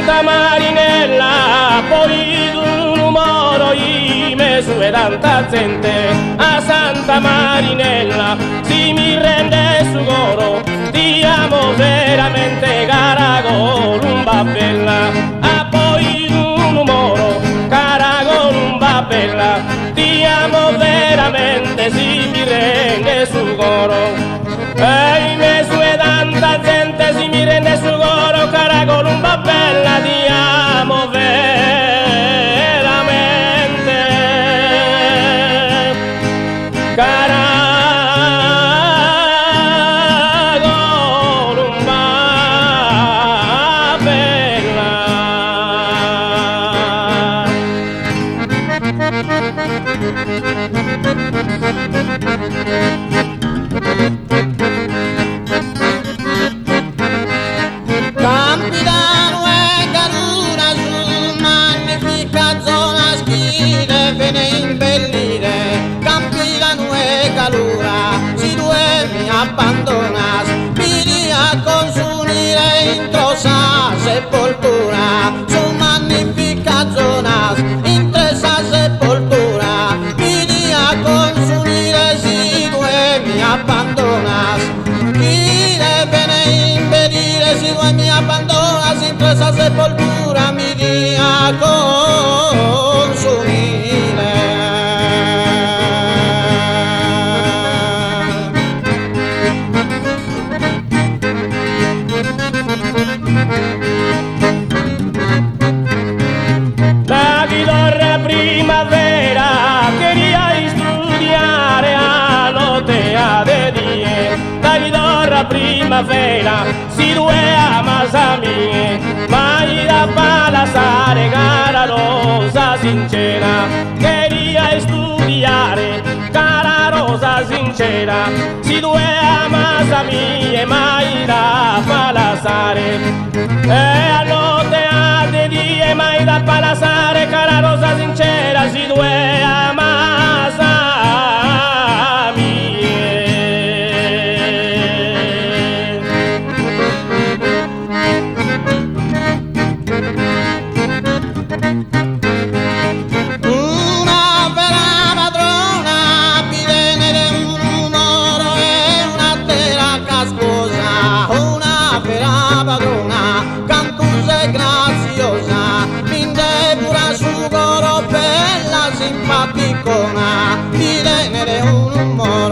Santa Marinella, poi d'un umoro me su e tanta gente. A Santa Marinella, si mi rende su coro, ti amo veramente cara Columba bella. A poi d'un umoro, cara Columba bella, ti amo veramente, si mi rende su coro. Ehi, me su e tanta gente, si mi rende su coro, cara Columba bella, ti amo veramente, cara Columba bella. Campidano e Caruna su magnifica zona schile bene imbellire. Campidano e Calura, si due mi abbandonas, mi a consumire intro sa sepoltura. Su magnifica zona, intro sa sepoltura, mi a consumire si due mi abbandonas. Si no mi abandonas, sin esa sepoltura mi día consumire. La guitarra primavera quería estudiare a notte a de die. La guitarra primavera si due amasa mie, mai da palazare cara rosa sincera, quería estudiare cara rosa sincera, si due amasa mie, mai da palazare, e a notte a de die, mai da palazare cara rosa sincera, si due amasa Una vera padrona, viene un umoro e una terra cascosa. Una vera padrona, cantusa e graziosa, vinde pura su coro bella simpaticona, viene un umoro